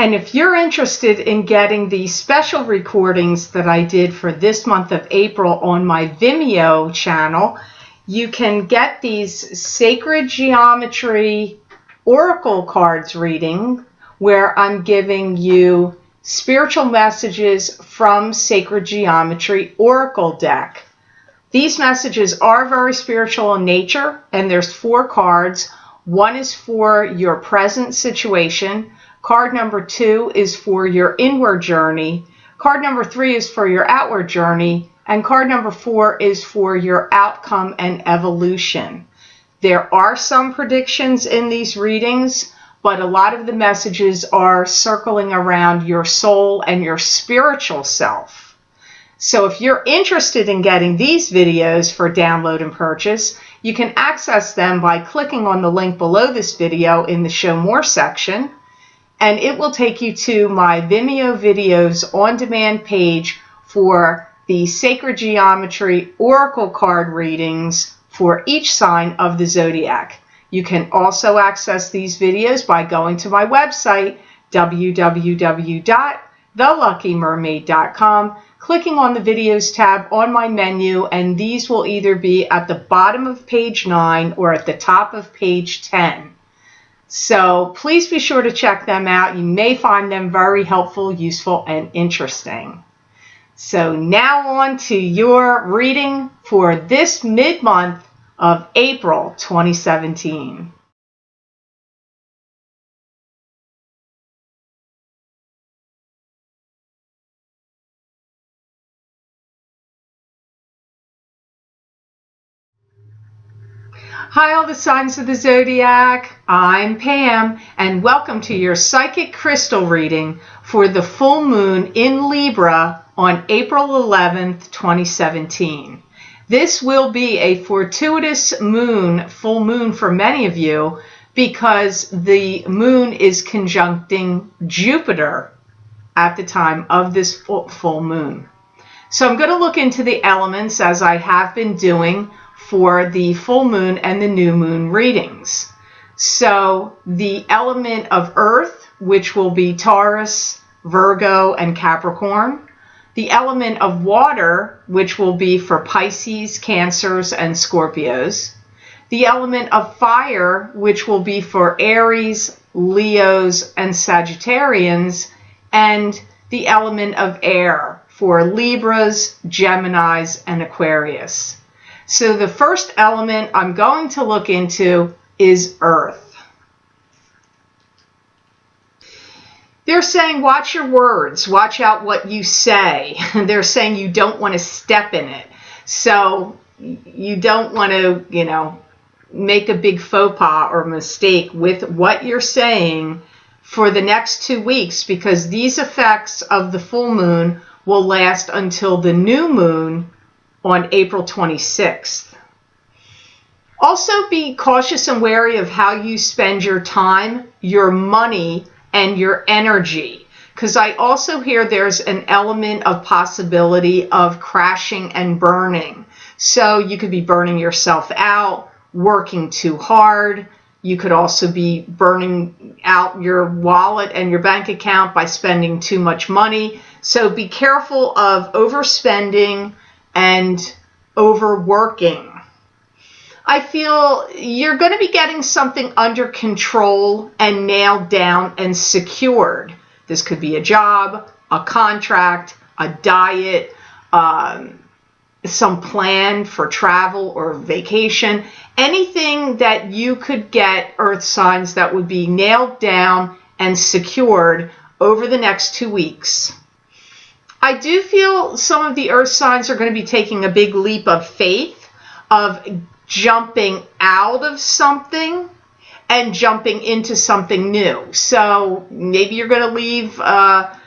And if you're interested in getting the special recordings that I did for this month of April on my Vimeo channel, you can get these Sacred Geometry Oracle cards reading, where I'm giving you spiritual messages from Sacred Geometry Oracle deck. These messages are very spiritual in nature, and there's 4 cards. One is for your present situation. Card number 2 is for your inward journey. Card number 3 is for your outward journey. And card number 4 is for your outcome and evolution. There are some predictions in these readings, but a lot of the messages are circling around your soul and your spiritual self. So if you're interested in getting these videos for download and purchase, you can access them by clicking on the link below this video in the Show More section, and it will take you to my Vimeo videos on demand page for the Sacred Geometry Oracle card readings for each sign of the zodiac. You can also access these videos by going to my website, www.theluckymermaid.com, clicking on the Videos tab on my menu, and these will either be at the bottom of page 9 or at the top of page 10. So please be sure to check them out. You may find them very helpful, useful, and interesting. So now on to your reading for this mid-month of April 2017. Hi, all the signs of the zodiac. I'm Pam, and welcome to your psychic crystal reading for the full moon in Libra on April 11th, 2017. This will be a fortuitous full moon for many of you, because the moon is conjuncting Jupiter at the time of this full moon. So I'm going to look into the elements, as I have been doing for the full moon and the new moon readings. So the element of Earth, which will be Taurus, Virgo, and Capricorn. The element of water, which will be for Pisces, Cancers, and Scorpios. The element of fire, which will be for Aries, Leos, and Sagittarians. And the element of air for Libras, Geminis, and Aquarius. So the first element I'm going to look into is Earth. They're saying watch your words, watch out what you say. They're saying you don't want to step in it. So you don't want to, make a big faux pas or mistake with what you're saying for the next 2 weeks, because these effects of the full moon will last until the new moon on April 26th. Also be cautious and wary of how you spend your time, your money, and your energy, because I also hear there's an element of possibility of crashing and burning. So you could be burning yourself out, working too hard. You could also be burning out your wallet and your bank account by spending too much money. So be careful of overspending and overworking. I feel you're going to be getting something under control and nailed down and secured. This could be a job, a contract, a diet, some plan for travel or vacation, anything that you could get, earth signs, that would be nailed down and secured over the next 2 weeks. I do feel some of the earth signs are going to be taking a big leap of faith, of jumping out of something and jumping into something new. So maybe you're going to leave a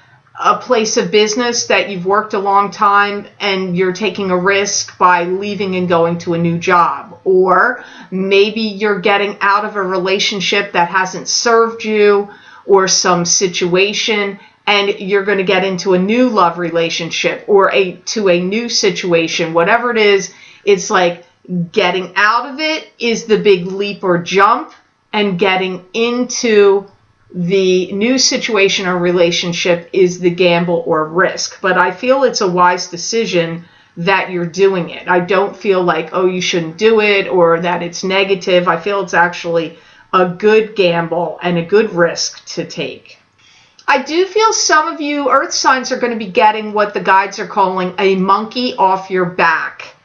place of business that you've worked a long time, and you're taking a risk by leaving and going to a new job. Or maybe you're getting out of a relationship that hasn't served you, or some situation, and you're going to get into a new love relationship or to a new situation. Whatever it is, it's like getting out of it is the big leap or jump, and getting into the new situation or relationship is the gamble or risk. But I feel it's a wise decision that you're doing it. I don't feel like, oh, you shouldn't do it or that it's negative. I feel it's actually a good gamble and a good risk to take. I do feel some of you earth signs are going to be getting what the guides are calling a monkey off your back.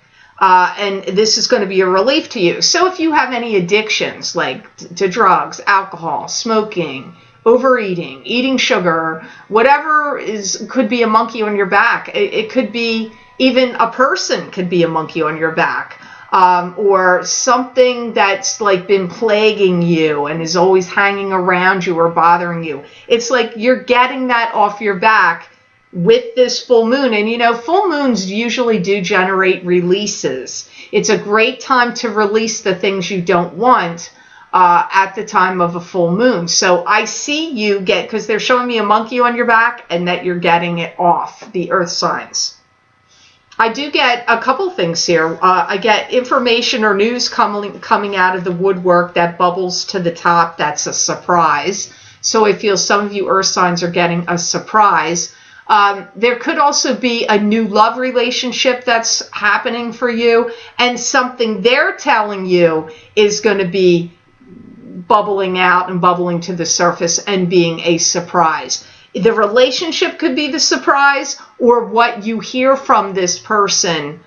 And this is going to be a relief to you. So if you have any addictions like to drugs, alcohol, smoking, overeating, eating sugar, whatever could be a monkey on your back. It could be even a person could be a monkey on your back. Or something that's like been plaguing you and is always hanging around you or bothering you. It's like you're getting that off your back with this full moon. And you know, full moons usually do generate releases. It's a great time to release the things you don't want at the time of a full moon. So I see you because they're showing me a monkey on your back and that you're getting it off, the earth signs. I do get a couple things here. I get information or news coming out of the woodwork that bubbles to the top. That's a surprise. So I feel some of you earth signs are getting a surprise. There could also be a new love relationship that's happening for you, and something they're telling you is going to be bubbling out and bubbling to the surface and being a surprise. The relationship could be the surprise, or what you hear from this person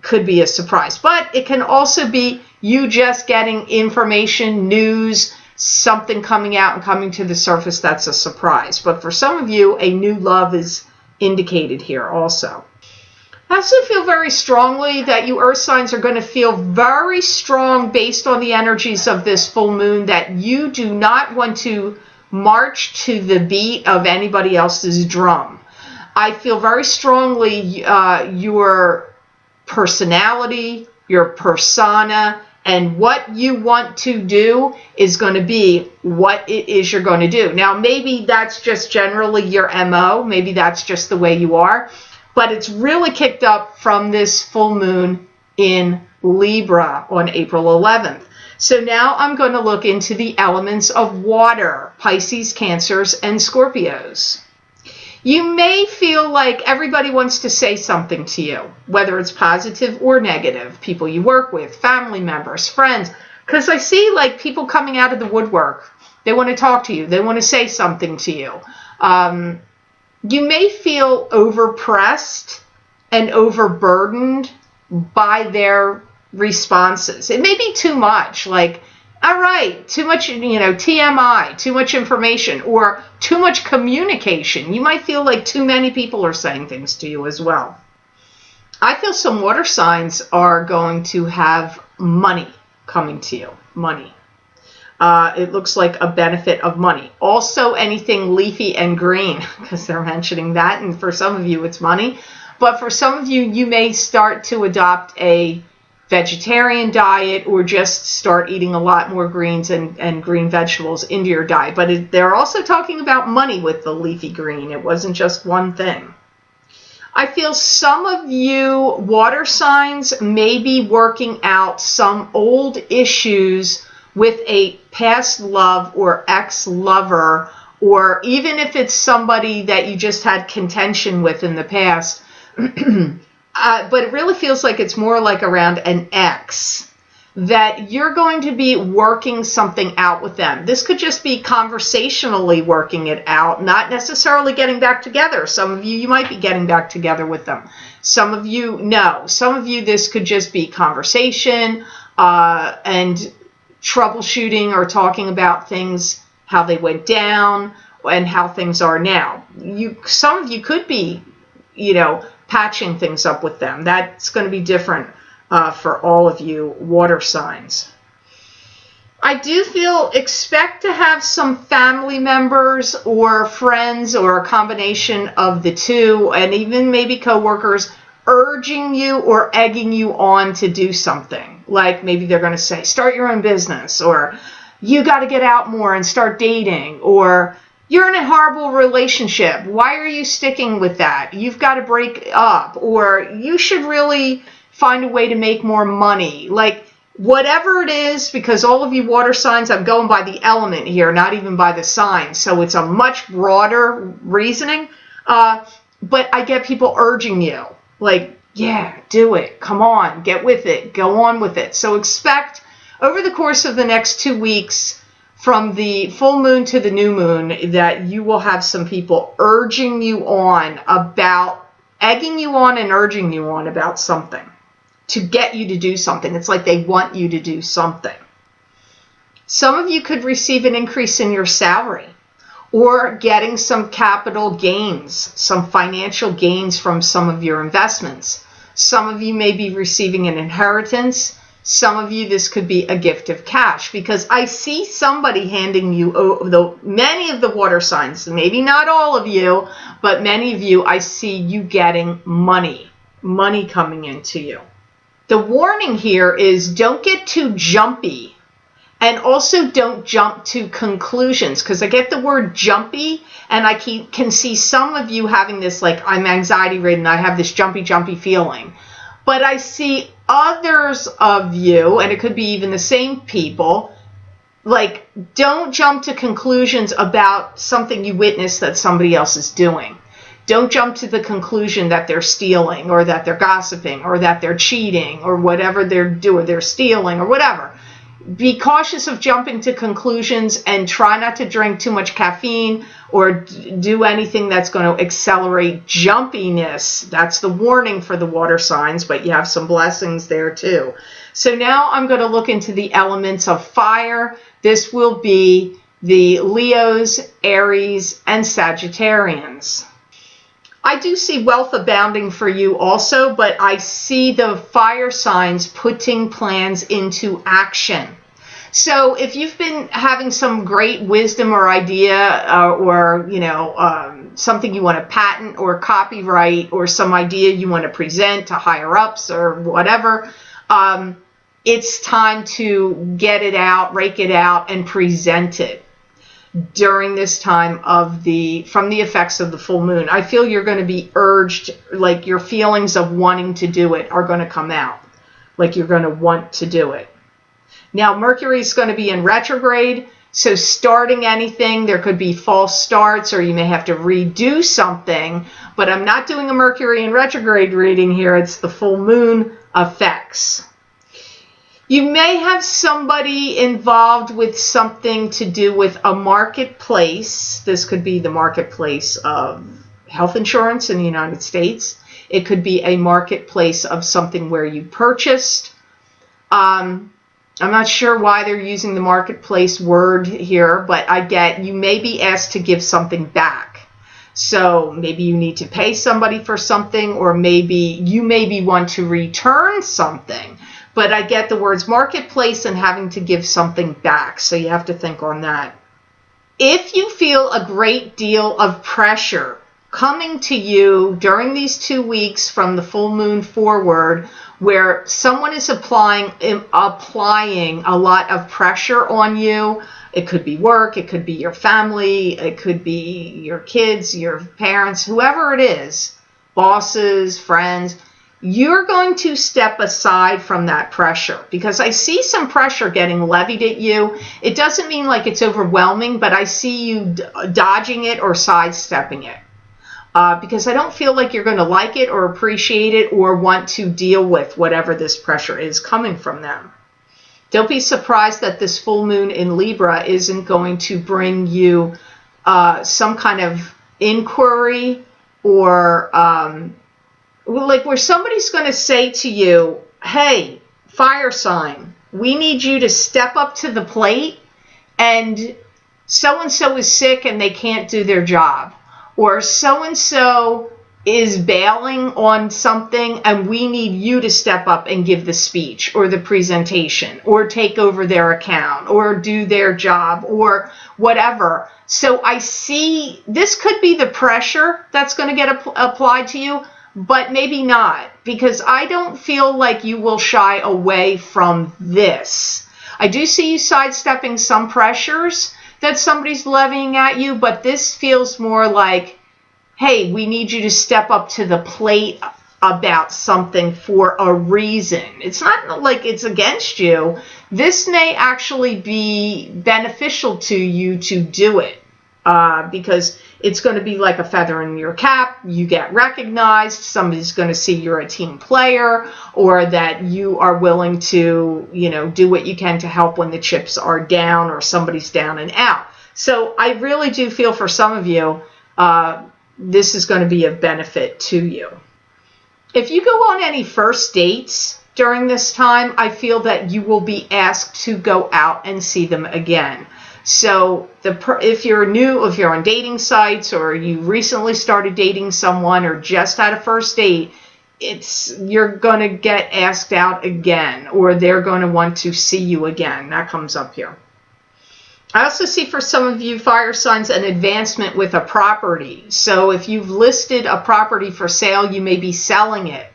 could be a surprise. But it can also be you just getting information, news, something coming out and coming to the surface that's a surprise. But for some of you, a new love is indicated here also. I also feel very strongly that you earth signs are going to feel very strong based on the energies of this full moon that you do not want to march to the beat of anybody else's drum. I feel very strongly your personality, your persona, and what you want to do is going to be what it is you're going to do. Now, maybe that's just generally your MO. Maybe that's just the way you are. But it's really kicked up from this full moon in Libra on April 11th. So now I'm going to look into the elements of water, Pisces, Cancers, and Scorpios. You may feel like everybody wants to say something to you, whether it's positive or negative, people you work with, family members, friends, because I see like people coming out of the woodwork. They want to talk to you. They want to say something to you. You may feel overpressed and overburdened by their responses. It may be too much, like, all right, too much, TMI, too much information, or too much communication. You might feel like too many people are saying things to you as well. I feel some water signs are going to have money coming to you. Money. It looks like a benefit of money. Also, anything leafy and green, because they're mentioning that, and for some of you, it's money. But for some of you, you may start to adopt a vegetarian diet or just start eating a lot more greens and green vegetables into your diet. But they're also talking about money with the leafy green. It wasn't just one thing. I feel some of you water signs may be working out some old issues with a past love or ex-lover, or even if it's somebody that you just had contention with in the past. But it really feels like it's more like around an ex, that you're going to be working something out with them. This could just be conversationally working it out, not necessarily getting back together. Some of you might be getting back together with them. Some of you, no. Some of you, this could just be conversation and troubleshooting or talking about things, how they went down and how things are now. Some of you could be, patching things up with them. That's going to be different for all of you water signs. I do expect to have some family members or friends or a combination of the two, and even maybe coworkers urging you or egging you on to do something. Like maybe they're going to say, start your own business, or you got to get out more and start dating, or you're in a horrible relationship. Why are you sticking with that? You've got to break up, or you should really find a way to make more money. Like whatever it is, because all of you water signs, I'm going by the element here, not even by the sign. So it's a much broader reasoning. But I get people urging you, like, yeah, do it. Come on, get with it. Go on with it. So expect over the course of the next 2 weeks, from the full moon to the new moon, that you will have some people urging you on about, egging you on and urging you on about something to get you to do something. It's like they want you to do something. Some of you could receive an increase in your salary, or getting some capital gains, some financial gains from some of your investments. Some of you may be receiving an inheritance. Some of you, this could be a gift of cash, because I see somebody handing you, many of the water signs, maybe not all of you, but many of you, I see you getting money coming into you. The warning here is don't get too jumpy. And also don't jump to conclusions, because I get the word jumpy, and I can see some of you having this, like, I'm anxiety ridden, I have this jumpy feeling. But I see others of you, and it could be even the same people, like, don't jump to conclusions about something you witnessed that somebody else is doing. Don't jump to the conclusion that they're stealing, or that they're gossiping, or that they're cheating, or whatever they're doing, they're stealing, or whatever. Be cautious of jumping to conclusions, and try not to drink too much caffeine or do anything that's going to accelerate jumpiness. That's the warning for the water signs, but you have some blessings there too. So now I'm going to look into the elements of fire. This will be the Leos, Aries, and Sagittarians. I do see wealth abounding for you also, but I see the fire signs putting plans into action. So if you've been having some great wisdom or idea, or something you want to patent or copyright, or some idea you want to present to higher ups or whatever, it's time to get it out, rake it out, and present it during this time from the effects of the full moon. I feel you're going to be urged, like your feelings of wanting to do it are going to come out, like you're going to want to do it. Now, Mercury is going to be in retrograde, so starting anything, there could be false starts, or you may have to redo something, but I'm not doing a Mercury in retrograde reading here. It's the full moon effects. You may have somebody involved with something to do with a marketplace. This could be the marketplace of health insurance in the United States. It could be a marketplace of something where you purchased. I'm not sure why they're using the marketplace word here, but I get you may be asked to give something back. So maybe you need to pay somebody for something, or maybe you want to return something. But I get the words marketplace and having to give something back. So you have to think on that. If you feel a great deal of pressure coming to you during these 2 weeks from the full moon forward, where someone is applying a lot of pressure on you, it could be work, it could be your family, it could be your kids, your parents, whoever it is, bosses, friends, you're going to step aside from that pressure, because I see some pressure getting levied at you. It doesn't mean like it's overwhelming, but I see you dodging it or sidestepping it, because I don't feel like you're going to like it or appreciate it or want to deal with whatever this pressure is coming from them. Don't be surprised that this full moon in Libra isn't going to bring you some kind of inquiry, or like where somebody's going to say to you, hey, fire sign, we need you to step up to the plate, and so-and-so is sick and they can't do their job, or so-and-so is bailing on something and we need you to step up and give the speech or the presentation or take over their account or do their job or whatever. So I see this could be the pressure that's going to get applied to you, but maybe not, because I don't feel like you will shy away from this. I do see you sidestepping some pressures that somebody's levying at you, but this feels more like, hey, we need you to step up to the plate about something for a reason. It's not like it's against you. This may actually be beneficial to you to do it. Because it's going to be like a feather in your cap. You get recognized. Somebody's going to see you're a team player, or that you are willing to, do what you can to help when the chips are down or somebody's down and out. So I really do feel for some of you, this is going to be of benefit to you. If you go on any first dates during this time, I feel that you will be asked to go out and see them again. So if you're on dating sites, or you recently started dating someone, or just had a first date, you're going to get asked out again, or they're going to want to see you again. That comes up here. I also see for some of you fire signs an advancement with a property. So if you've listed a property for sale, you may be selling it.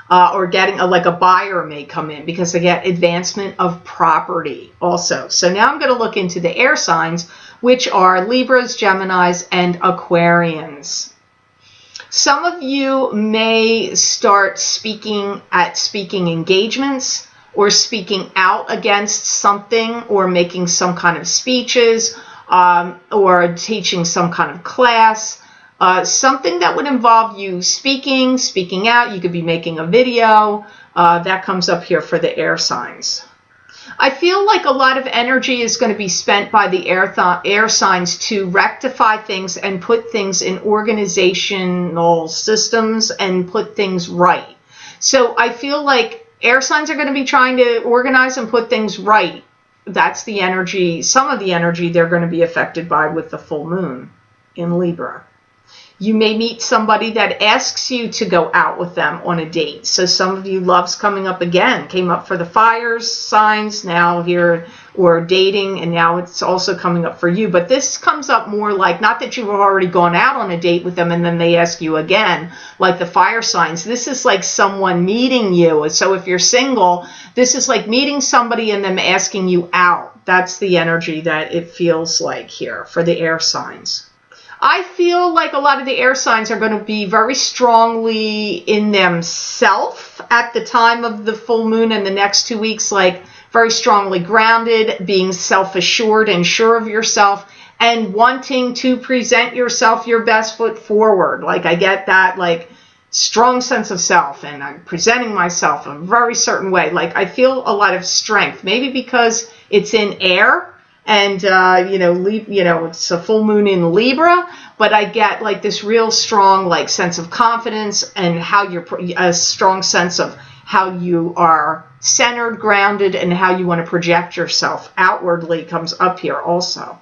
Or getting like a buyer may come in, because they get advancement of property also. So now I'm going to look into the air signs, which are Libras, Geminis, and Aquarians. Some of you may start speaking at speaking engagements, or speaking out against something, or making some kind of speeches, or teaching some kind of class. Something that would involve you speaking out. You could be making a video. That comes up here for the air signs. I feel like a lot of energy is going to be spent by the air signs to rectify things and put things in organizational systems and put things right. So I feel like air signs are going to be trying to organize and put things right. That's the energy, some of the energy they're going to be affected by with the full moon in Libra. You may meet somebody that asks you to go out with them on a date. So some of you, love's coming up again. Came up for the fires signs, now here, or dating, and now it's also coming up for you. But this comes up more like, not that you've already gone out on a date with them and then they ask you again, like the fire signs. This is like someone meeting you. So if you're single, this is like meeting somebody and them asking you out. That's the energy that it feels like here for the air signs. I feel like a lot of the air signs are going to be very strongly in themselves at the time of the full moon and the next 2 weeks, like very strongly grounded, being self-assured and sure of yourself, and wanting to present yourself your best foot forward. Like I get that, like strong sense of self, and I'm presenting myself in a very certain way. Like I feel a lot of strength, maybe because it's in air. And, it's a full moon in Libra, but I get like this real strong, like sense of confidence, and a strong sense of how you are centered, grounded, and how you want to project yourself outwardly comes up here also.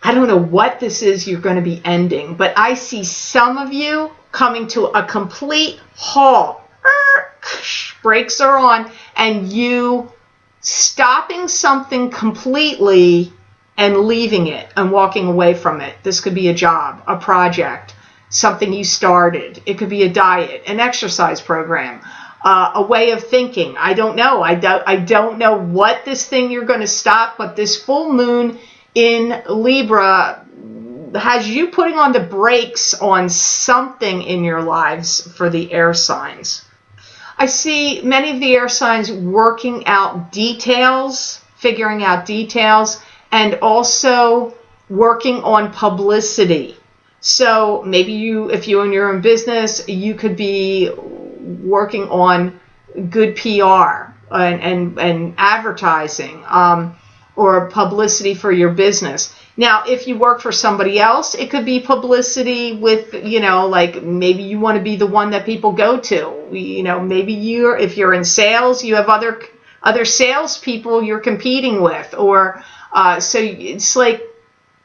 I don't know what this is you're going to be ending, but I see some of you coming to a complete halt. Brakes are on, and you stopping something completely and leaving it and walking away from it. This could be a job, a project, something you started. It could be a diet, an exercise program, a way of thinking. I don't know. I don't know what this thing you're going to stop, but this full moon in Libra has you putting on the brakes on something in your lives for the air signs. I see many of the air signs working out details, figuring out details, and also working on publicity. So maybe if you own your own business, you could be working on good PR and advertising or publicity for your business. Now, if you work for somebody else, it could be publicity with, like maybe you want to be the one that people go to. Maybe if you're in sales, you have other salespeople you're competing with, or so it's like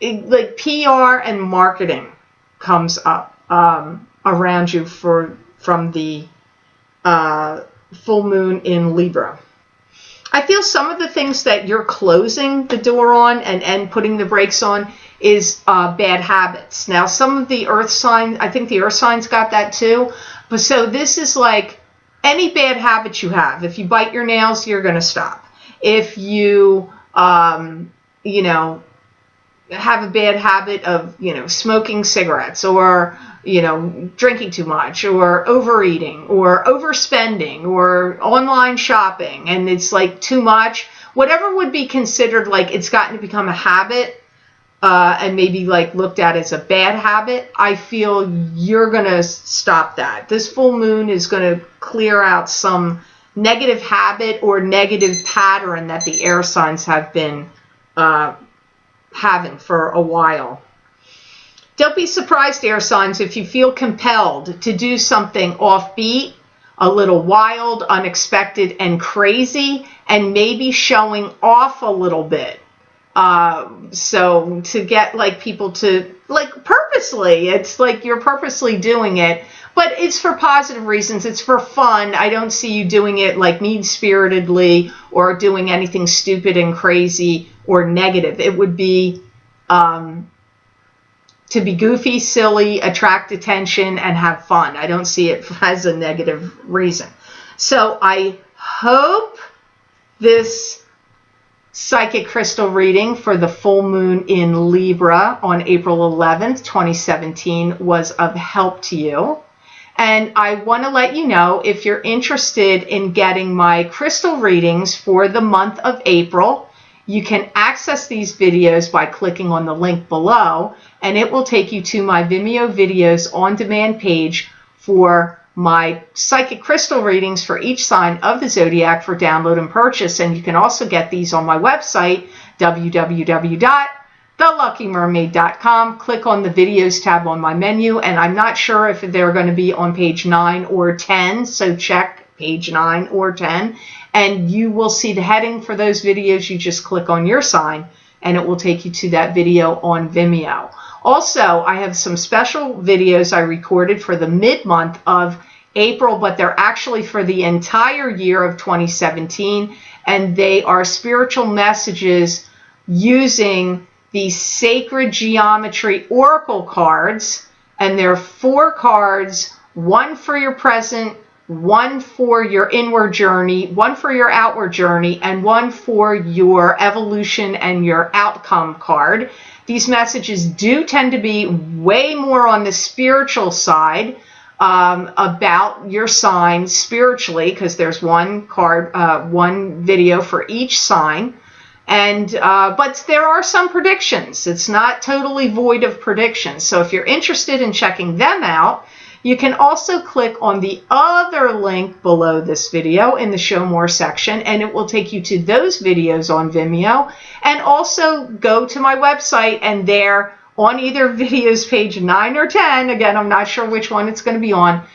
PR and marketing comes up around you from the full moon in Libra. I feel some of the things that you're closing the door on and putting the brakes on is bad habits. Now, some of the earth signs, I think the earth signs got that too. But so this is like any bad habit you have. If you bite your nails, you're going to stop. If you, have a bad habit of, smoking cigarettes, or, drinking too much or overeating or overspending or online shopping, and it's like too much, whatever would be considered like it's gotten to become a habit, and maybe like looked at as a bad habit, I feel you're going to stop that. This full moon is going to clear out some negative habit or negative pattern that the air signs have been having for a while. Don't be surprised, air signs, if you feel compelled to do something offbeat, a little wild, unexpected, and crazy, and maybe showing off a little bit. So to get like people to like purposely, it's like you're purposely doing it, but it's for positive reasons. It's for fun. I don't see you doing it like mean-spiritedly or doing anything stupid and crazy or negative. It would be to be goofy, silly, attract attention, and have fun. I don't see it as a negative reason. So I hope this psychic crystal reading for the full moon in Libra on April 11th, 2017 was of help to you. And I want to let you know, if you're interested in getting my crystal readings for the month of April, you can access these videos by clicking on the link below, and it will take you to my Vimeo videos on demand page for my psychic crystal readings for each sign of the zodiac for download and purchase. And you can also get these on my website, www.theluckymermaid.com. Click on the videos tab on my menu, and I'm not sure if they're going to be on page 9 or 10, so check page 9 or 10, and you will see the heading for those videos. You just click on your sign, and it will take you to that video on Vimeo. Also, I have some special videos I recorded for the mid-month of April, but they're actually for the entire year of 2017, and they are spiritual messages using the Sacred Geometry Oracle cards, and there are 4 cards, one for your present, one for your inward journey, one for your outward journey, and one for your evolution and your outcome card. These messages do tend to be way more on the spiritual side, about your sign spiritually, because there's one card, one video for each sign. And but there are some predictions. It's not totally void of predictions. So if you're interested in checking them out, you can also click on the other link below this video in the Show More section, and it will take you to those videos on Vimeo. And also go to my website, and there on either videos page 9 or 10, again, I'm not sure which one it's going to be on,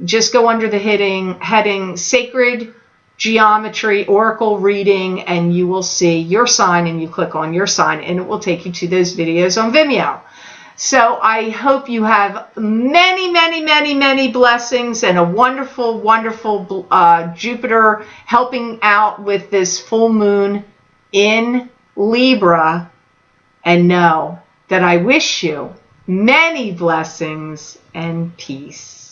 just go under the heading Sacred Geometry Oracle Reading, and you will see your sign, and you click on your sign, and it will take you to those videos on Vimeo. So I hope you have many, many, many, many blessings and a wonderful, wonderful Jupiter helping out with this full moon in Libra. And know that I wish you many blessings and peace.